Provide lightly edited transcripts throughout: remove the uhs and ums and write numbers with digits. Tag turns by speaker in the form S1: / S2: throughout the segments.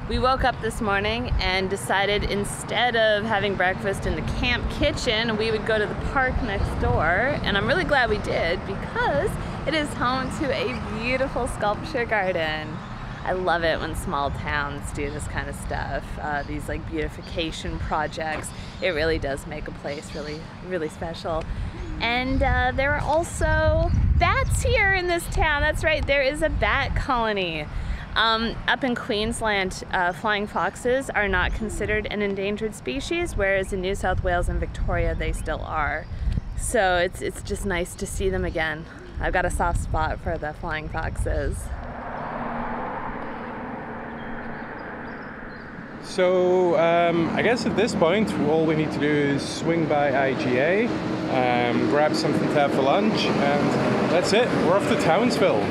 S1: We woke up this morning and decided instead of having breakfast in the camp kitchen, we would go to the park next door. And I'm really glad we did because it is home to a beautiful sculpture garden. I love it when small towns do this kind of stuff, these like beautification projects. It really does make a place really, really special. And there are also bats here in this town. That's right, there is a bat colony. Up in Queensland, flying foxes are not considered an endangered species, whereas in New South Wales and Victoria they still are. So it's just nice to see them again. I've got a soft spot for the flying foxes.
S2: So I guess at this point all we need to do is swing by IGA, grab something to have for lunch, and that's it. We're off to Townsville.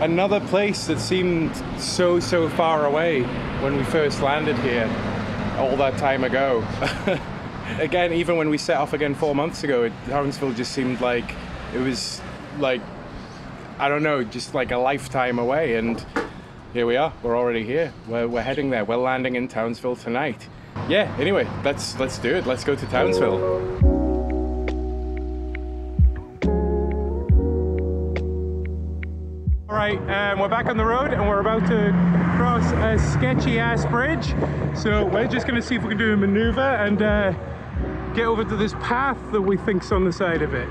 S2: Another place that seemed so far away when we first landed here all that time ago. Again, even when we set off again 4 months ago, Townsville just seemed like it was like, I don't know, just like a lifetime away, and here we are, we're already here. We're heading there. We're landing in Townsville tonight. Yeah, anyway, let's do it. Let's go to Townsville. All right, we're back on the road and we're about to cross a sketchy ass bridge. So we're just gonna see if we can do a maneuver and get over to this path that we think's on the side of it.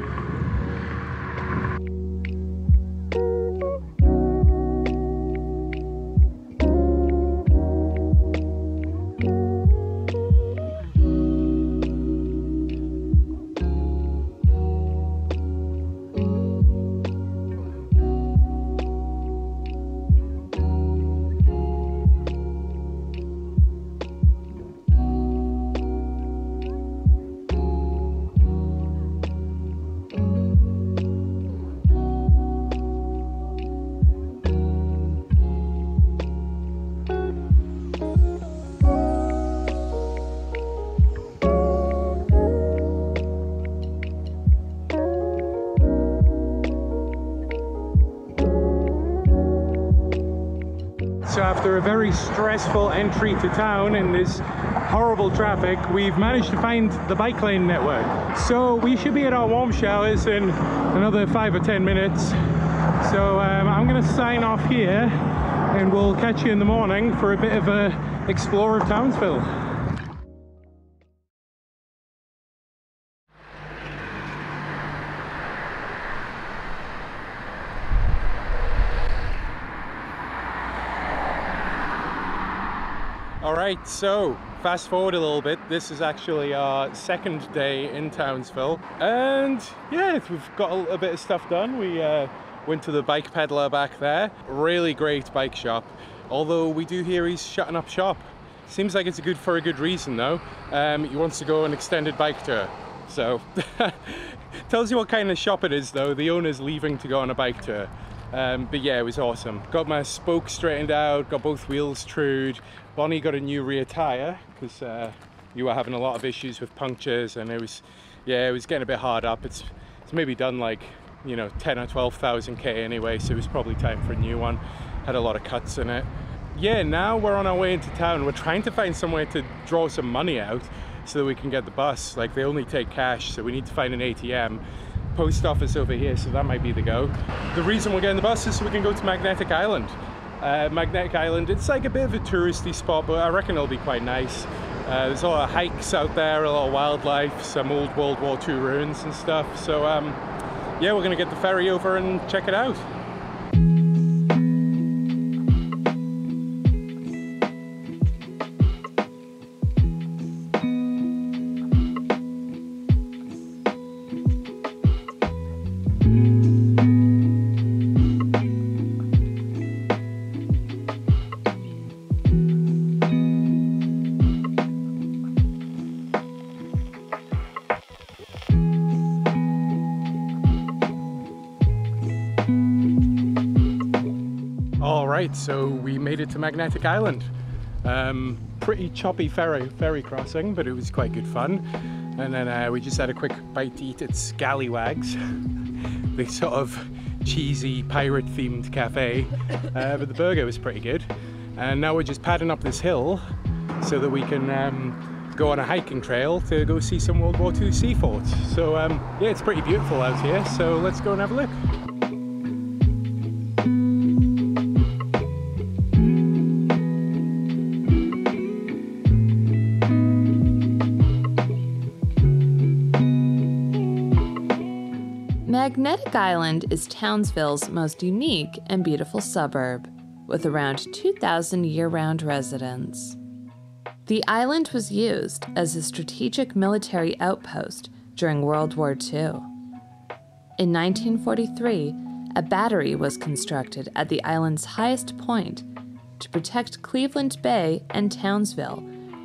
S2: So after a very stressful entry to town in this horrible traffic, we've managed to find the bike lane network. So we should be at our warm showers in another 5 or 10 minutes. So I'm going to sign off here and we'll catch you in the morning for a bit of a explore of Townsville. Alright, so fast forward a little bit. This is actually our second day in Townsville, and yeah, we've got a bit of stuff done. We went to the bike peddler back there. Really great bike shop, although we do hear he's shutting up shop. Seems like it's for a good reason though. He wants to go on an extended bike tour, so tells you what kind of shop it is though. The owner's leaving to go on a bike tour. But yeah, it was awesome. Got my spokes straightened out, got both wheels trued. Bonnie got a new rear tyre because you were having a lot of issues with punctures, and it was getting a bit hard up. It's maybe done like, you know, 10 or 12,000 K anyway, so it was probably time for a new one. Had a lot of cuts in it. Yeah, now we're on our way into town. We're trying to find somewhere to draw some money out so that we can get the bus. Like, they only take cash, so we need to find an ATM. Post office over here, so that might be the go. The reason we're getting the bus is so we can go to Magnetic Island. Magnetic Island, it's like a bit of a touristy spot, but I reckon it'll be quite nice. There's a lot of hikes out there, a lot of wildlife, some old World War II ruins and stuff. So yeah, we're gonna get the ferry over and check it out. Alright, so we made it to Magnetic Island. Pretty choppy ferry crossing, but it was quite good fun. And then we just had a quick bite to eat at Scallywags, the sort of cheesy pirate themed cafe, but the burger was pretty good. And now we're just padding up this hill so that we can go on a hiking trail to go see some World War II sea forts. So yeah, it's pretty beautiful out here, so let's go and have a look.
S1: Magnetic Island is Townsville's most unique and beautiful suburb, with around 2,000 year-round residents. The island was used as a strategic military outpost during World War II. In 1943, a battery was constructed at the island's highest point to protect Cleveland Bay and Townsville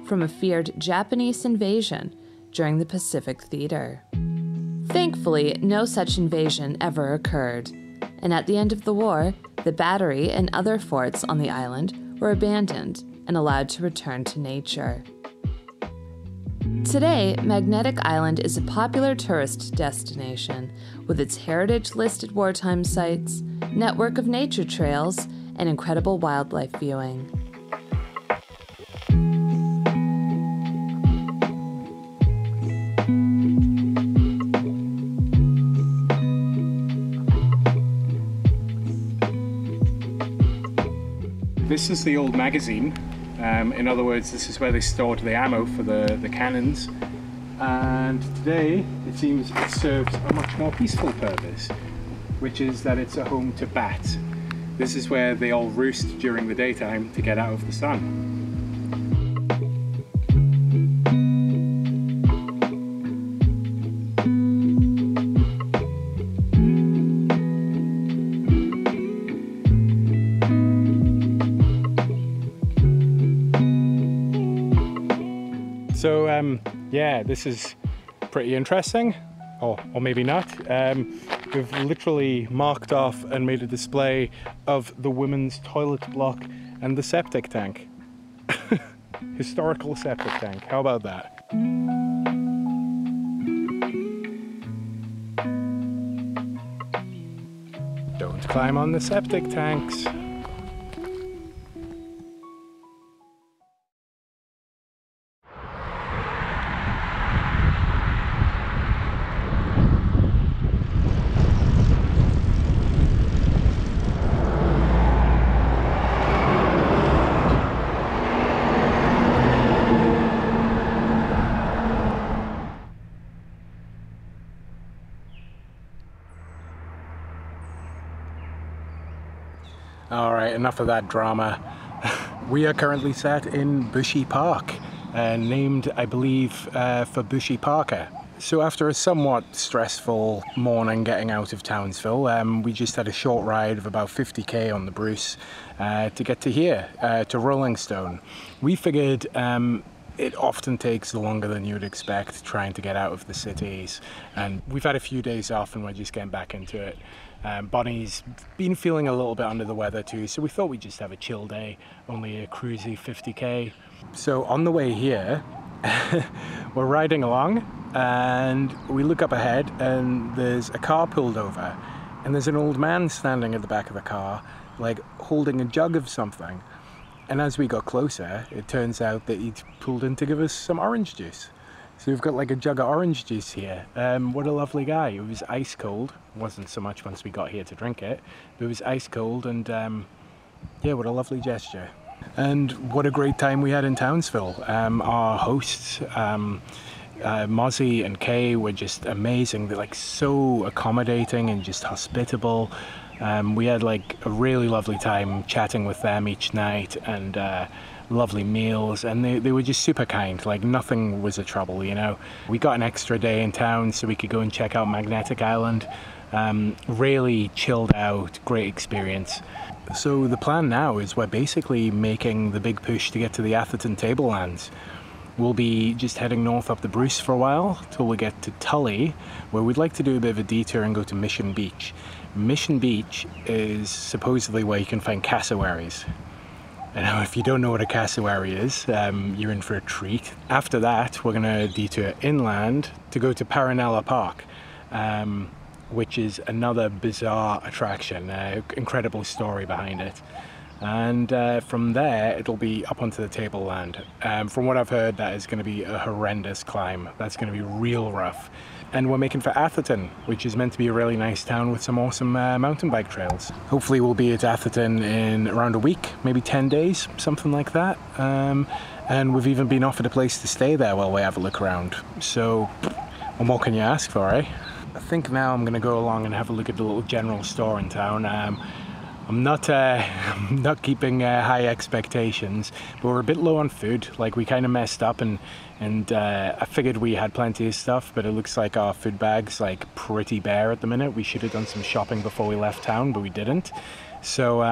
S1: from a feared Japanese invasion during the Pacific Theater. Thankfully, no such invasion ever occurred, and at the end of the war, the battery and other forts on the island were abandoned and allowed to return to nature. Today, Magnetic Island is a popular tourist destination with its heritage-listed wartime sites, network of nature trails, and incredible wildlife viewing.
S2: This is the old magazine. In other words, this is where they stored the ammo for the cannons. And today, it seems it serves a much more peaceful purpose, which is that it's a home to bats. This is where they all roost during the daytime to get out of the sun. So yeah, this is pretty interesting, or maybe not. We've literally marked off and made a display of the women's toilet block and the septic tank. Historical septic tank, how about that? Don't climb on the septic tanks. Alright, enough of that drama. We are currently sat in Bushy Park, named, I believe, for Bushy Parker. So after a somewhat stressful morning getting out of Townsville, we just had a short ride of about 50k on the Bruce to get to here, to Rolling Stone. We figured it often takes longer than you would expect trying to get out of the cities, and we've had a few days off and we're just getting back into it. Bonnie's been feeling a little bit under the weather too, so we thought we'd just have a chill day, only a cruisy 50k. So on the way here, we're riding along and we look up ahead and there's a car pulled over and there's an old man standing at the back of the car, like holding a jug of something. And as we got closer, it turns out that he'd pulled in to give us some orange juice. So we've got like a jug of orange juice here. What a lovely guy. It was ice cold. It wasn't so much once we got here to drink it, but it was ice cold, and yeah, what a lovely gesture. And what a great time we had in Townsville. Our hosts, Mozzie and Kay, were just amazing. They're like so accommodating and just hospitable. We had like a really lovely time chatting with them each night, and lovely meals, and they were just super kind. Like nothing was a trouble, you know. We got an extra day in town so we could go and check out Magnetic Island. Really chilled out, great experience. So the plan now is we're basically making the big push to get to the Atherton Tablelands. We'll be just heading north up the Bruce for a while till we get to Tully, where we'd like to do a bit of a detour and go to Mission Beach. Mission Beach is supposedly where you can find cassowaries. Now, if you don't know what a cassowary is, you're in for a treat. After that, we're going to detour inland to go to Paranella Park, which is another bizarre attraction, incredible story behind it. and from there it'll be up onto the tableland. From what I've heard, that is going to be a horrendous climb. That's going to be real rough. And we're making for Atherton, which is meant to be a really nice town with some awesome mountain bike trails. Hopefully we'll be at Atherton in around a week, maybe 10 days, something like that. And we've even been offered a place to stay there while we have a look around. So what more can you ask for, eh? I think now I'm going to go along and have a look at the little general store in town. I'm not keeping high expectations, but we're a bit low on food. Like, we kind of messed up, and I figured we had plenty of stuff, but it looks like our food bag's like pretty bare at the minute. We should have done some shopping before we left town, but we didn't. So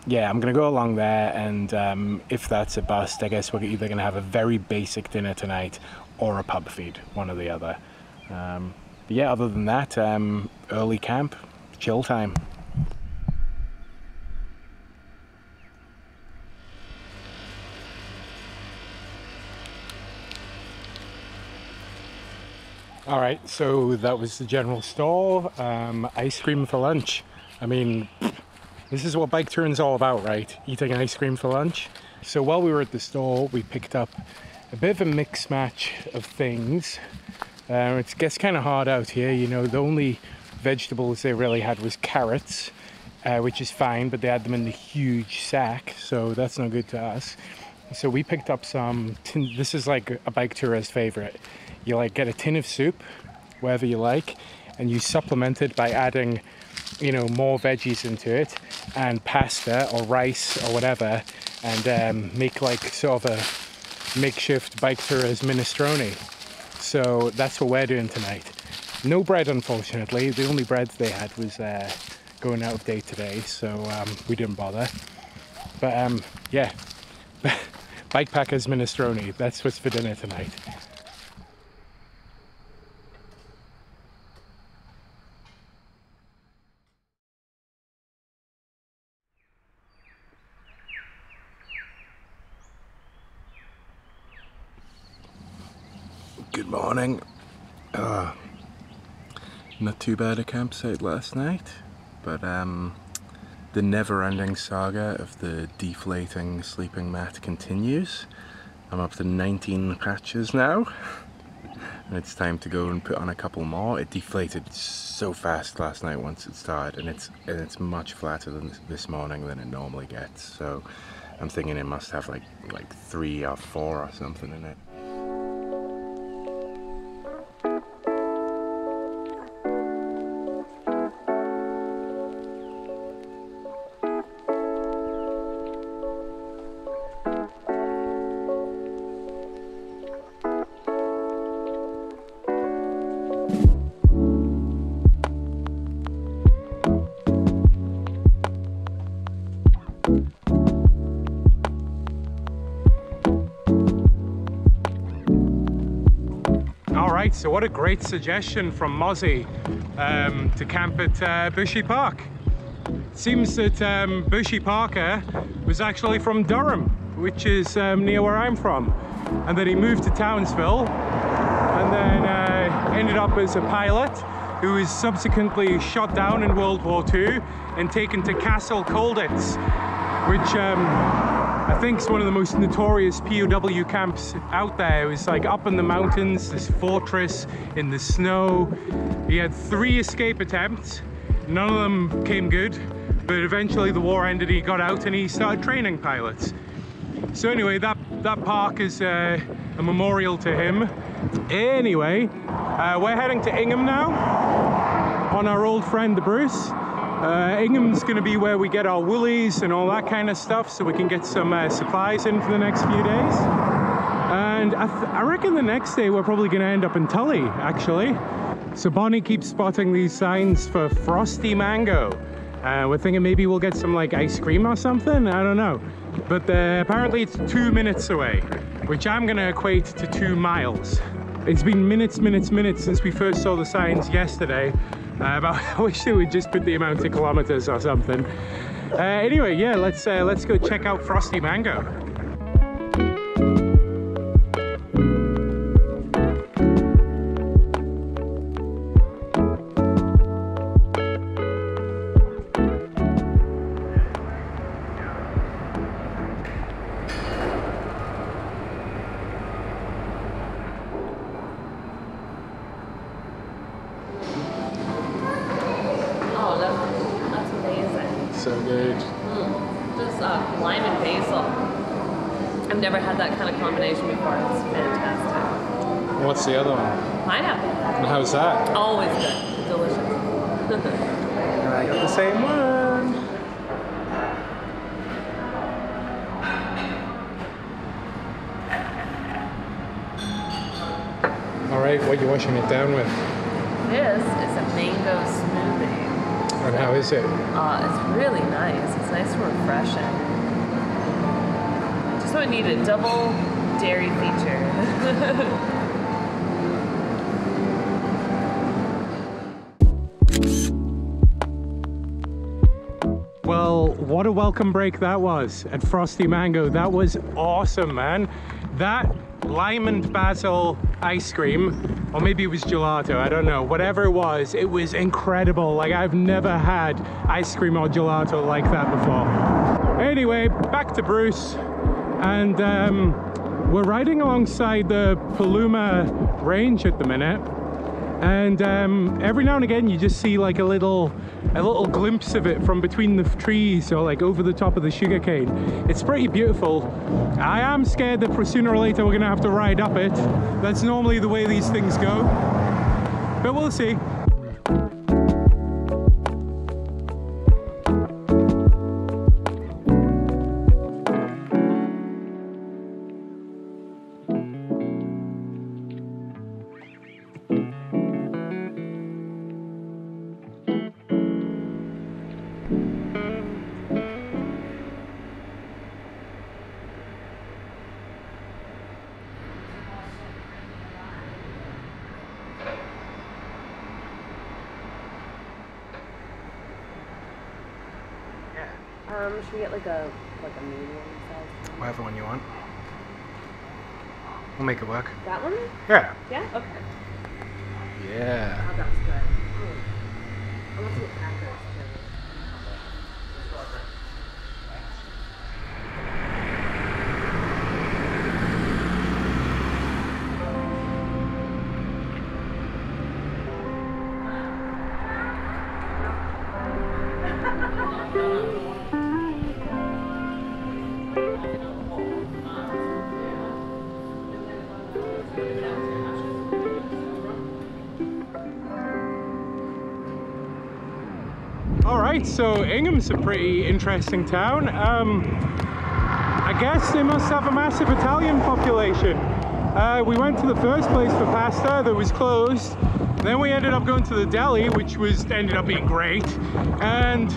S2: yeah, I'm gonna go along there, and if that's a bust, I guess we're either gonna have a very basic dinner tonight or a pub feed, one or the other. But yeah, other than that, early camp, chill time. Alright, so that was the general store. Ice cream for lunch. I mean, this is what bike touring's all about, right? Eating ice cream for lunch. So while we were at the store, we picked up a bit of a mix match of things. It gets kind of hard out here, you know. The only vegetables they really had was carrots, which is fine, but they had them in the huge sack, so that's no good to us. So we picked up some this is like a bike tourer's favorite. You like get a tin of soup, wherever you like, and you supplement it by adding, you know, more veggies into it, and pasta or rice or whatever, and make like sort of a makeshift bike tourer's minestrone. So that's what we're doing tonight. No bread, unfortunately. The only bread they had was going out of date today, so we didn't bother. But yeah, Bikepacker's minestrone, that's what's for dinner tonight. Good morning. Not too bad a campsite last night, but the never-ending saga of the deflating sleeping mat continues. I'm up to 19 patches now, and it's time to go and put on a couple more. It deflated so fast last night once it started, and it's much flatter than this morning than it normally gets. So I'm thinking it must have like 3 or 4 or something in it. Alright, so what a great suggestion from Mozzie to camp at Bushy Park. It seems that Bushy Parker was actually from Durham, which is near where I'm from, and that he moved to Townsville and then ended up as a pilot who was subsequently shot down in World War II and taken to Castle Colditz, which I think is one of the most notorious POW camps out there. It was like up in the mountains, this fortress in the snow. He had 3 escape attempts. None of them came good, but eventually the war ended, he got out and he started training pilots. So anyway, that park is a memorial to him. Anyway, we're heading to Ingham now on our old friend the Bruce. Ingham's going to be where we get our woolies and all that kind of stuff, so we can get some supplies in for the next few days. And I reckon the next day we're probably going to end up in Tully, actually. So Bonnie keeps spotting these signs for frosty mango. We're thinking maybe we'll get some like ice cream or something, I don't know. But apparently it's 2 minutes away, which I'm going to equate to 2 miles. It's been minutes since we first saw the signs yesterday. But I wish they would just put the amount of kilometers or something. Anyway, yeah, let's go check out Frosty Mango.
S1: I've never had that kind of combination before. It's fantastic.
S2: What's the other one?
S1: Pineapple.
S2: And how's that?
S1: Always good. Delicious.
S2: And I got the same one. Alright, what are you washing it down with?
S1: This is a mango smoothie.
S2: And how is it?
S1: It's really nice. It's nice and refreshing. Just what I need, a double dairy feature.
S2: Well, what a welcome break that was at Frosty Mango. That was awesome, man. That lime and basil ice cream, or maybe it was gelato, I don't know. Whatever it was incredible. Like, I've never had ice cream or gelato like that before. Anyway, back to Bruce. And we're riding alongside the Paluma Range at the minute. And every now and again you just see like a little glimpse of it from between the trees, or like over the top of the sugarcane. It's pretty beautiful. I am scared that sooner or later we're gonna have to ride up it. That's normally the way these things go, but we'll see.
S1: Should we get like a medium size?
S2: Whatever one you want. We'll make it work.
S1: That one?
S2: Yeah.
S1: Yeah? Okay.
S2: Yeah.
S1: Oh, that's good. I want some crackers too.
S2: Alright, so Ingham's a pretty interesting town. I guess they must have a massive Italian population. We went to the first place for pasta that was closed. Then we ended up going to the deli, which ended up being great. And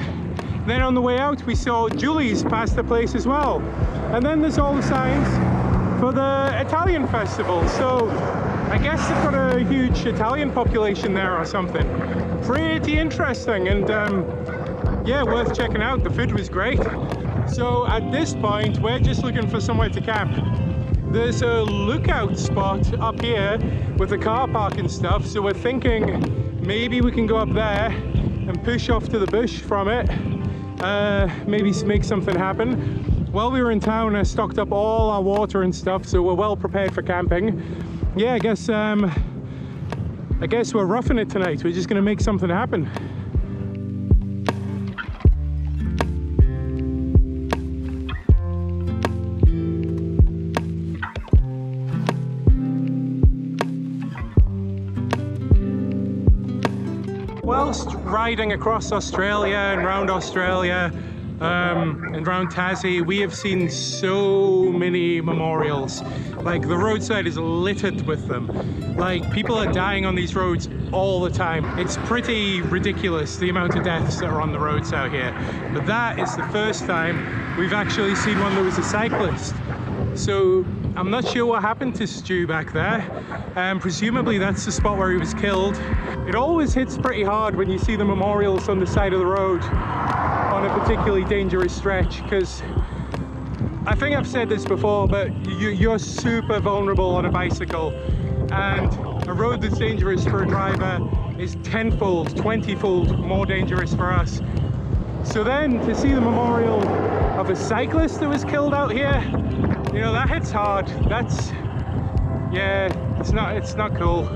S2: then on the way out we saw Julie's pasta place as well. And then there's all the signs for the Italian festival. So I guess they've got a huge Italian population there or something. Pretty interesting, and yeah, worth checking out. The food was great. So at this point we're just looking for somewhere to camp. There's a lookout spot up here with a car park and stuff, so we're thinking maybe we can go up there and push off to the bush from it. Maybe make something happen. While we were in town, I stocked up all our water and stuff, so we're well prepared for camping. Yeah, I guess we're roughing it tonight. We're just gonna make something happen. Whilst riding across Australia and around Australia and around Tassie, we have seen so many memorials. Like, the roadside is littered with them. Like, people are dying on these roads all the time. It's pretty ridiculous, the amount of deaths that are on the roads out here. But that is the first time we've actually seen one that was a cyclist. So I'm not sure what happened to Stu back there. Presumably that's the spot where he was killed. It always hits pretty hard when you see the memorials on the side of the road on a particularly dangerous stretch, because I think I've said this before, but you're super vulnerable on a bicycle, and a road that's dangerous for a driver is tenfold, 20-fold more dangerous for us. So then to see the memorial of a cyclist that was killed out here, you know, that hits hard. That's, yeah, it's not cool.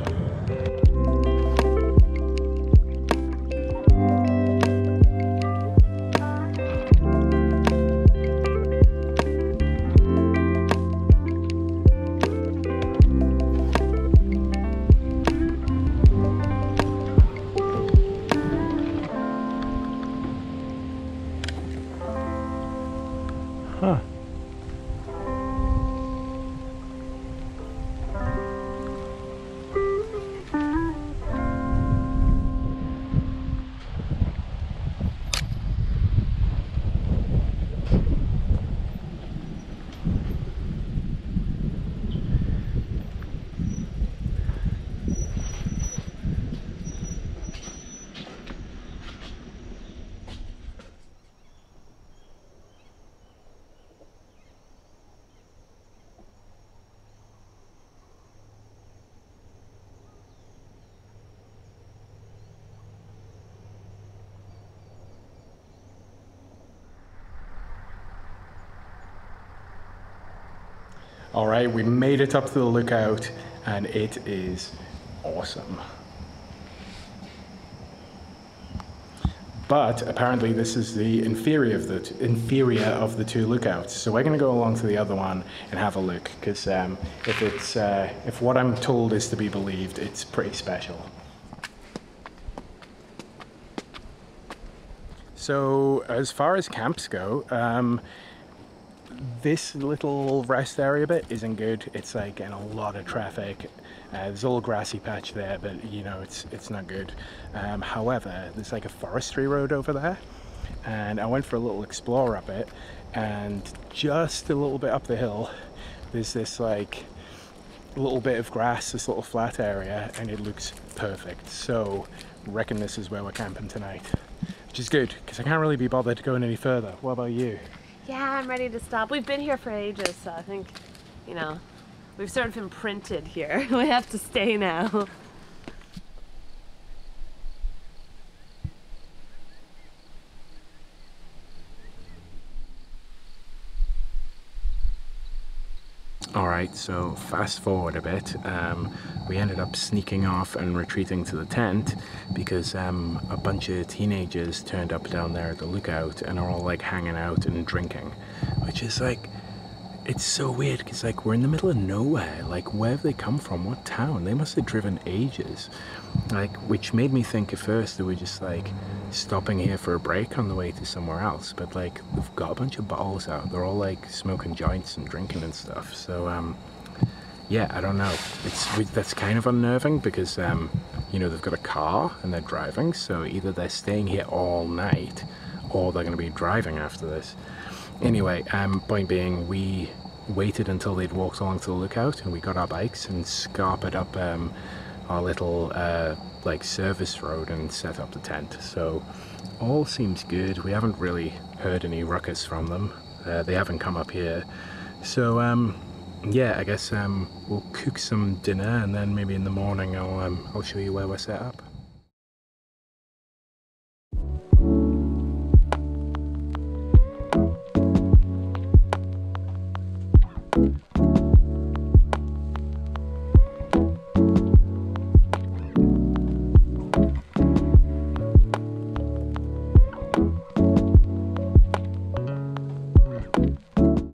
S2: All right, we made it up to the lookout and it is awesome. But apparently this is the inferior of the two lookouts. So we're gonna go along to the other one and have a look, because if what I'm told is to be believed, it's pretty special. So as far as camps go, this little rest area bit isn't good. It's like in a lot of traffic. There's a little grassy patch there, but you know, it's not good. However, there's like a forestry road over there, and I went for a little explore up it, and just a little bit up the hill, there's this like little bit of grass, this little flat area, and it looks perfect. So I reckon this is where we're camping tonight, which is good, because I can't really be bothered going any further. What about you?
S1: Yeah, I'm ready to stop. We've been here for ages, so I think, you know, we've sort of imprinted here. We have to stay now.
S2: Alright, so fast forward a bit, we ended up sneaking off and retreating to the tent because a bunch of teenagers turned up down there at the lookout and are all like hanging out and drinking, which is like, it's so weird because like we're in the middle of nowhere. Like, where have they come from? What town? They must have driven ages. Like, which made me think at first they were just like stopping here for a break on the way to somewhere else, but like they've got a bunch of bottles out. They're all like smoking joints and drinking and stuff. So yeah, I don't know. That's kind of unnerving because you know, they've got a car and they're driving, so either they're staying here all night or they're going to be driving after this. Anyway, point being, we waited until they'd walked along to the lookout and we got our bikes and scarpered up our little like service road and set up the tent. So all seems good. We haven't really heard any ruckus from them. They haven't come up here. So yeah, I guess we'll cook some dinner and then maybe in the morning I'll show you where we're set up.